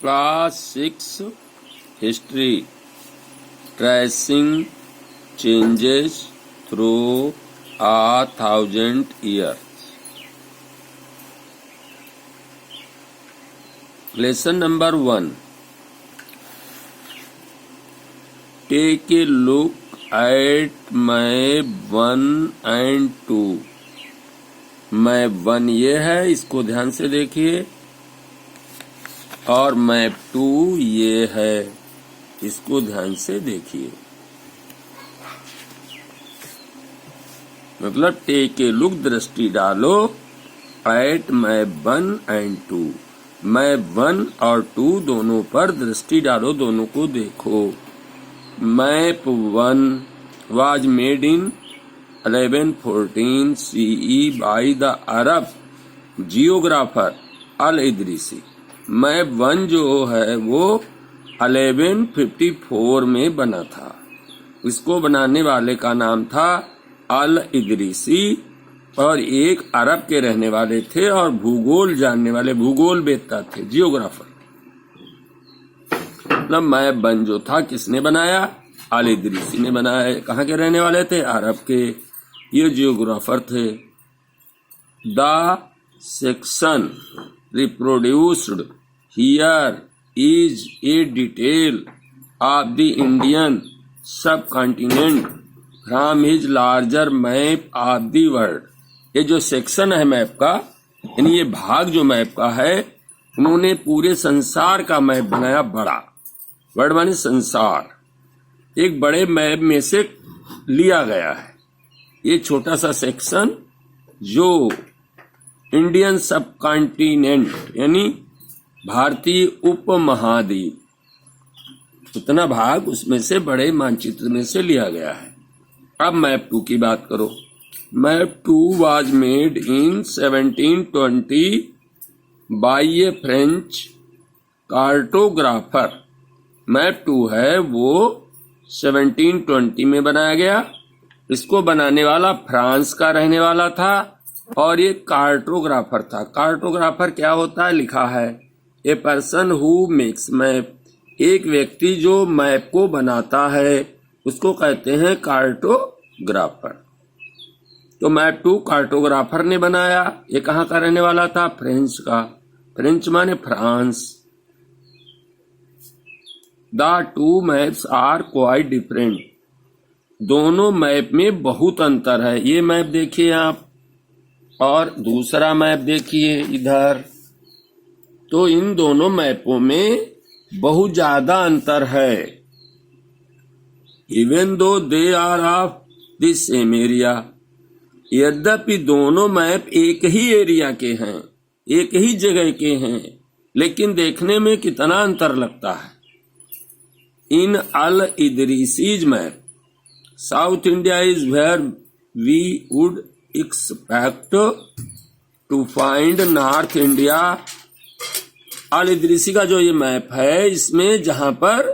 Class 6 history tracing changes through 1000 years. Lesson number 1. Take a look at map 1 and 2. Map 1 ये है, इसको ध्यान से देखिए, और मैप 2 ये है, इसको ध्यान से देखिए। मतलब टेक ए लुक, दृष्टि डालो, एट मैप 1 एंड 2, मैप 1 और 2 दोनों पर दृष्टि डालो, दोनों को देखो। Map 1 was made in 1114 CE by the Arab geographer al Idrisi. Map 1 जो है वो 1154 में बना था। इसको बनाने वाले का नाम था अल इदरीसी, और एक अरब के रहने वाले थे और भूगोल जानने वाले, भूगोल वेत्ता थे, जियोग्राफर। मतलब मैप 1 जो था किसने बनाया? अल इदरीसी ने बनाया। कहाँ के रहने वाले थे? अरब के। ये जियोग्राफर थे। The section reproduced here is a detail of the Indian subcontinent from his larger map of the world. ये जो सेक्शन है मैप का, यानी ये भाग जो मैप का है, उन्होंने पूरे संसार का मैप बनाया। बड़ा वर्ड माने संसार, एक बड़े मैप में से लिया गया है। ये छोटा सा सेक्शन जो इंडियन सब कॉन्टिनेंट यानी भारतीय उपमहाद्वीप, उतना भाग उसमें से बड़े मानचित्र में से लिया गया है। अब मैप 2 की बात करो। Map 2 was made in 1720 by a French cartographer. Map 2 है वो 1720 में बनाया गया। इसको बनाने वाला फ्रांस का रहने वाला था और ये कार्टोग्राफर था। कार्टोग्राफर क्या होता है? लिखा है a person who makes map, एक व्यक्ति जो मैप को बनाता है उसको कहते हैं कार्टोग्राफर। तो मैप 2 कार्टोग्राफर ने बनाया। ये कहाँ का रहने वाला था? फ्रेंच का। फ्रेंच माने France. The 2 maps are quite different, दोनों मैप में बहुत अंतर है। ये मैप देखिए आप, और दूसरा मैप देखिए इधर, तो इन दोनों मैपों में बहुत ज्यादा अंतर है। Even though they are of the same area, यद्यपि दोनों मैप एक ही एरिया के हैं, एक ही जगह के हैं, लेकिन देखने में कितना अंतर लगता है। In Al Idrisi's map south India is where we would expect to find north India. Al Idrisi का जो ये मैप है, इसमें जहां पर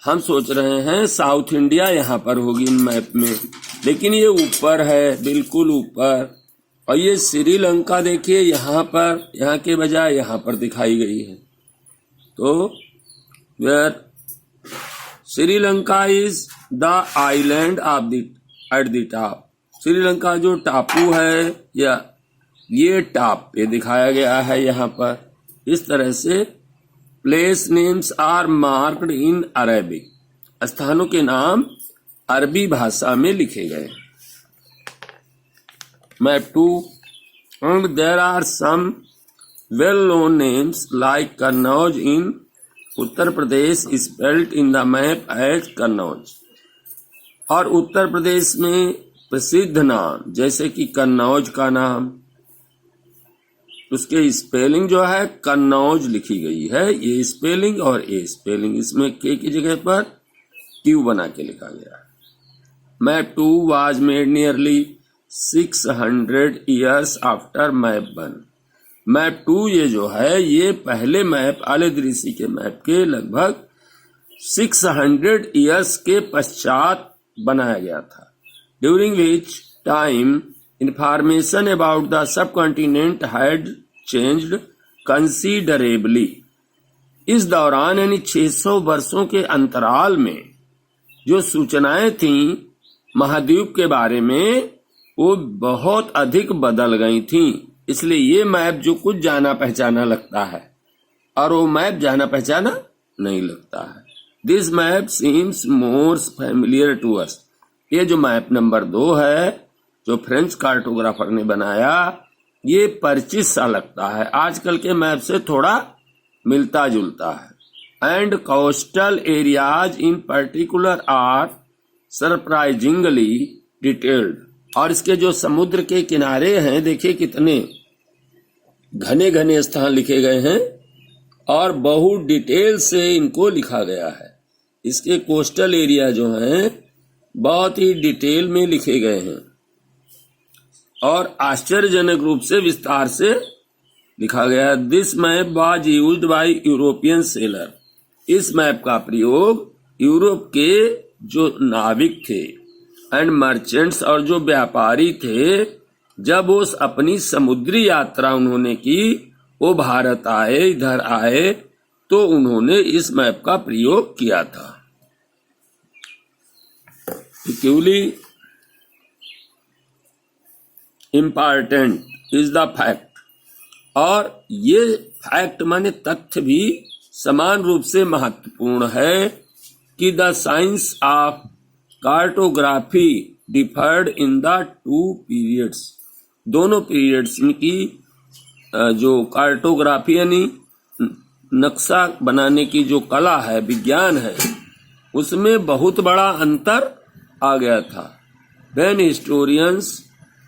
हम सोच रहे हैं साउथ इंडिया यहां पर होगी इन मैप में, लेकिन ये ऊपर है, बिल्कुल ऊपर। और ये श्रीलंका देखिए यहां पर, यहां के बजाय यहां पर दिखाई गई है। तो where Sri Lanka is the island of the at the top. Sri Lanka जो टापू है, या ये टॉप पे दिखाया गया है यहाँ पर। इस तरह से place names are marked in Arabic, स्थानों के नाम अरबी भाषा में लिखे गए। Map 2 and there are some well known names like Kannauj in Uttar Pradesh spelled in the map as Kannauj. और उत्तर प्रदेश में प्रसिद्ध नाम जैसे कि कन्नौज का नाम, उसके स्पेलिंग जो है कन्नौज लिखी गई है। ये स्पेलिंग और ए स्पेलिंग, इसमें के की जगह पर क्यू बना के लिखा गया है। Map 2 was made nearly 600 years after map 1। Map 2 ये जो है, ये पहले मैप अल इदरीसी के मैप के लगभग 600 years के पश्चात बनाया गया था। during which time information about the subcontinent had changed considerably। इस दौरान यानी 600 वर्षों के अंतराल में जो सूचनाएं थीं महाद्वीप के बारे में वो बहुत अधिक बदल गई थीं। इसलिए ये मैप जो कुछ जाना पहचाना लगता है और वो मैप जाना पहचाना नहीं लगता है। This map seems more familiar to us. ये जो मैप नंबर 2 है जो फ्रेंच कार्टोग्राफर ने बनाया, ये परिचित सा लगता है, आजकल के मैप से थोड़ा मिलता जुलता है। And coastal areas in particular are surprisingly detailed. और इसके जो समुद्र के किनारे हैं, देखिए कितने घने घने स्थान लिखे गए हैं और बहुत डिटेल से इनको लिखा गया है। इसके कोस्टल एरिया जो हैं बहुत ही डिटेल में लिखे गए हैं और आश्चर्यजनक रूप से विस्तार से लिखा गया है। This map was used by European seller. इस मैप का प्रयोग यूरोप के जो नाविक थे एंड मर्चेंट्स और जो व्यापारी थे, जब वो अपनी समुद्री यात्रा उन्होंने की, वो भारत आए, इधर आए, तो उन्होंने इस मैप का प्रयोग किया था। Equally important is the fact, और ये फैक्ट माने तथ्य भी समान रूप से महत्वपूर्ण है कि the science of cartography deferred in the 2 periods. दोनों पीरियड्स की जो कार्टोग्राफी यानी नक्शा बनाने की जो कला है, विज्ञान है, उसमें बहुत बड़ा अंतर आ गया था। When historians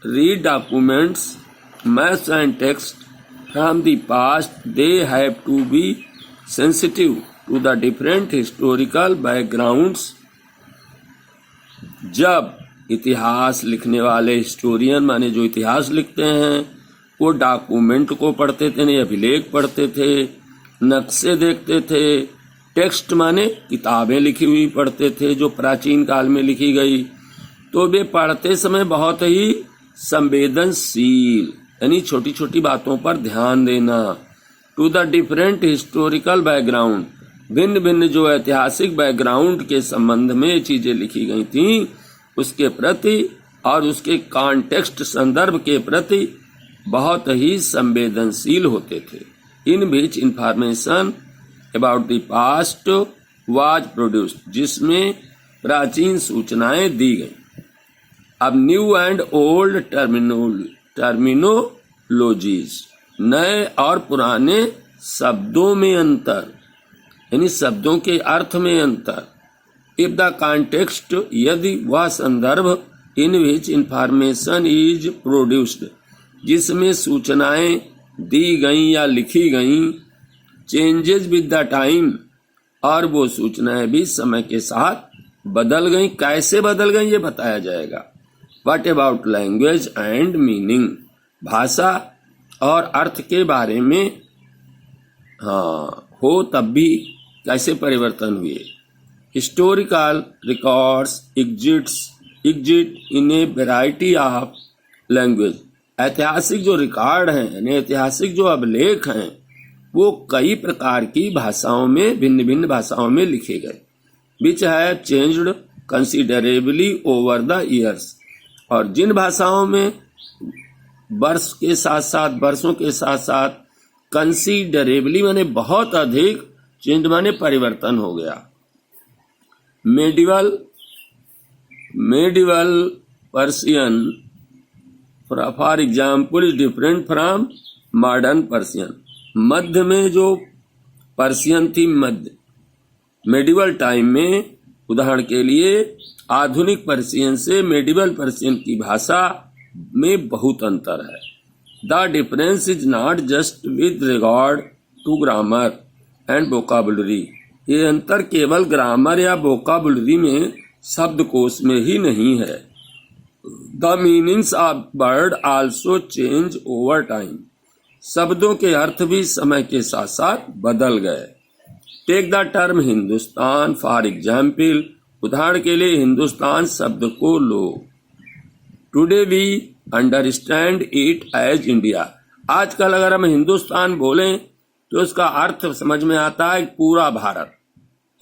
read documents, maps and text from the past, they have to be sensitive to the different historical backgrounds. जब इतिहास लिखने वाले हिस्टोरियन माने जो इतिहास लिखते हैं, वो डॉक्यूमेंट को पढ़ते थे, नहीं अभिलेख पढ़ते थे, नक्शे देखते थे, टेक्स्ट माने किताबें लिखी हुई पढ़ते थे जो प्राचीन काल में लिखी गई, तो वे पढ़ते समय बहुत ही संवेदनशील यानी छोटी छोटी बातों पर ध्यान देना। To the different historical background, भिन्न भिन्न जो ऐतिहासिक बैकग्राउंड के संबंध में चीजें लिखी गई थीं, उसके प्रति और उसके कॉन्टेक्स्ट संदर्भ के प्रति बहुत ही संवेदनशील होते थे। In which information about the past was produced, जिसमें प्राचीन सूचनाएं दी गई। अब न्यू एंड ओल्ड टर्मिनोलॉजीज, नए और पुराने शब्दों में अंतर यानी शब्दों के अर्थ में अंतर। इफ द कॉन्टेक्स्ट, यदि वह संदर्भ, इन विच इंफॉर्मेशन इज प्रोड्यूस्ड, जिसमें सूचनाएं दी गईं या लिखी गईं, चेंजेस विद द टाइम, और वो सूचनाएं भी समय के साथ बदल गईं। कैसे बदल गईं ये बताया जाएगा। What about language and meaning, भाषा और अर्थ के बारे में हो तब भी कैसे परिवर्तन हुए। Historical records exit in A variety of language, ऐतिहासिक जो रिकॉर्ड हैं यानी ऐतिहासिक जो अभिलेख हैं वो कई प्रकार की भाषाओं में, भिन्न भिन्न भाषाओं में लिखे गए। Which have changed considerably over the years, और जिन भाषाओं में वर्षों के साथ साथ कंसिडरेबली माने बहुत अधिक, चेंज माने परिवर्तन हो गया। Medieval Persian for example is different from modern Persian. मध्य में जो पर्सियन थी, मेडिवल टाइम में, उदाहरण के लिए आधुनिक पर्सियन से मेडिवल पर्सियन की भाषा में बहुत अंतर है। The difference is not just with regard to grammar and vocabulary, ये अंतर केवल ग्रामर या वोकाबुलरी में, शब्दकोश में ही नहीं है। The meanings of word also change over time, शब्दों के अर्थ भी समय के साथ साथ बदल गए। Take the term Hindustan for example, उदाहरण के लिए हिंदुस्तान शब्द को लो। Today we understand it as India, आजकल अगर हम हिंदुस्तान बोलें तो उसका अर्थ समझ में आता है पूरा भारत।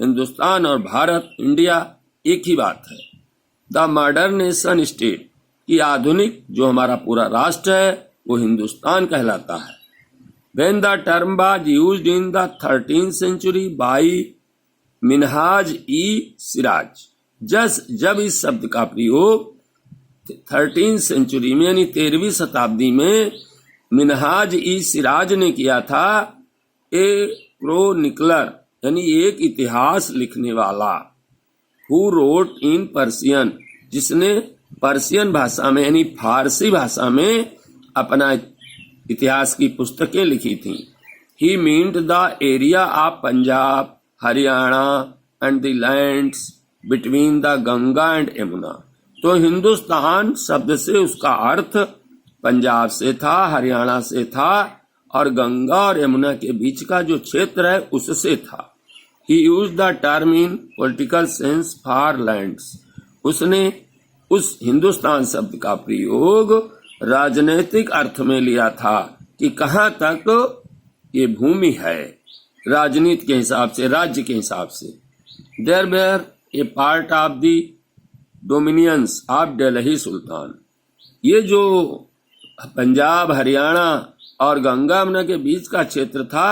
हिंदुस्तान और भारत, इंडिया एक ही बात है। द मॉडर्न नेशन स्टेट की आधुनिक जो हमारा पूरा राष्ट्र है वो हिंदुस्तान कहलाता है। When the term was used in the 13th century by Minhaj ई सिराज, जब इस शब्द का प्रयोग 13th सेंचुरी में यानी 13वीं शताब्दी में मिनहाज ई सिराज ने किया था, ए क्रोनिकलर यानी एक इतिहास लिखने वाला, हु रोट इन पर्सियन जिसने पर्सियन भाषा में यानी फारसी भाषा में अपना इतिहास की पुस्तकें लिखी थी। He meant the area of Punjab, Haryana and the lands between the Ganga and Yamuna. तो हिंदुस्तान शब्द से उसका अर्थ पंजाब से था, हरियाणा से था और गंगा और यमुना के बीच का जो क्षेत्र है उससे था। He use the term in political sense for lands, उसने उस हिंदुस्तान शब्द का प्रयोग राजनीतिक अर्थ में लिया था कि कहाँ तक ये भूमि है, राजनीति के हिसाब से, राज्य के हिसाब से। There were a part of the dominions of Delhi sultan, ये जो पंजाब, हरियाणा और गंगा यमुना के बीच का क्षेत्र था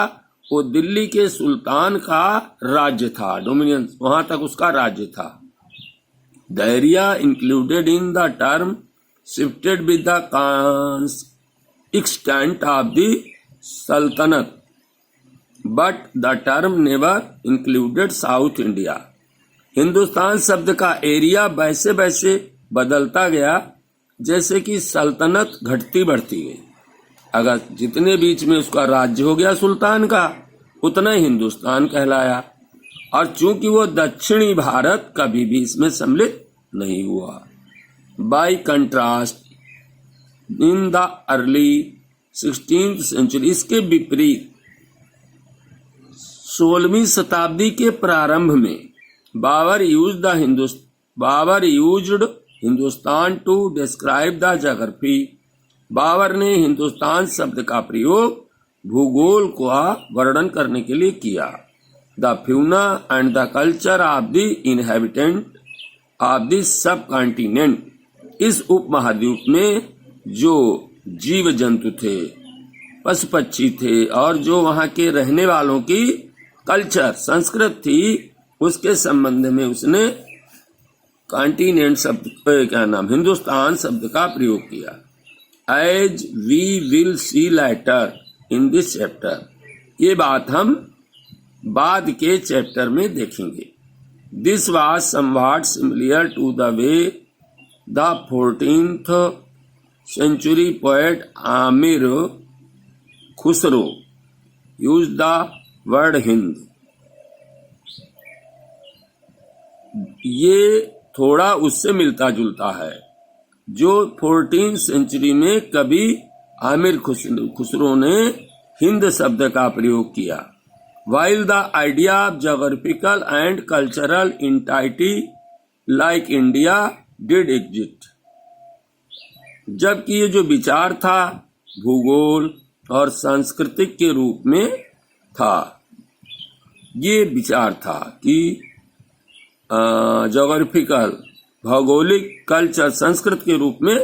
वो दिल्ली के सुल्तान का राज्य था, डोमिनियंस, वहां तक उसका राज्य था। The area included in the term shifted with the extent of the Sultanate, but the term never included South India. Hindustan शब्द का एरिया वैसे वैसे बदलता गया जैसे कि सल्तनत घटती बढ़ती गई। अगर जितने बीच में उसका राज्य हो गया सुल्तान का, उतना ही हिंदुस्तान कहलाया। और चूंकि वो दक्षिणी भारत कभी भी इसमें सम्मिलित नहीं हुआ। By contrast, in the early 16th century, इसके विपरीत 16वीं शताब्दी के प्रारंभ में Babur used Hindustan to describe the geography, Babur ने हिंदुस्तान शब्द का प्रयोग भूगोल का वर्णन करने के लिए किया। The fauna and the culture of the inhabitant of the sub continent, इस उपमहाद्वीप में जो जीव जंतु थे, पशु पक्षी थे और जो वहां के रहने वालों की कल्चर, संस्कृत थी, उसके संबंध में उसने कॉन्टिनेंट शब्द हिंदुस्तान शब्द का प्रयोग किया। As we will see later in this chapter, ये बात हम बाद के चैप्टर में देखेंगे। This was somewhat similar to the way the 14th century poet Amir Khusro used the word Hind। ये थोड़ा उससे मिलता जुलता है जो 14th सेंचुरी में कभी आमिर खुसरो ने हिंद शब्द का प्रयोग किया। While the idea of geographical and cultural entity like India did exist, जबकि ये जो विचार था भूगोल और सांस्कृतिक के रूप में था, ये विचार था कि ज्योग्राफिकल भौगोलिक, कल्चर संस्कृत के रूप में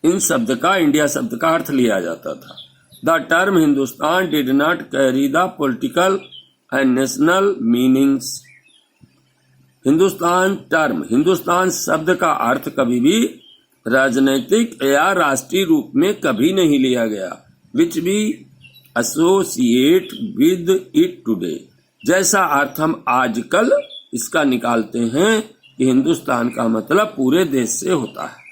इन शब्द का, इंडिया शब्द का अर्थ लिया जाता था। The term Hindustan did not carry the political and national meanings. Hindustan शब्द का अर्थ कभी भी राजनैतिक या राष्ट्रीय रूप में कभी नहीं लिया गया। Which we associate with it today, जैसा अर्थ हम आजकल इसका निकालते हैं कि हिंदुस्तान का मतलब पूरे देश से होता है।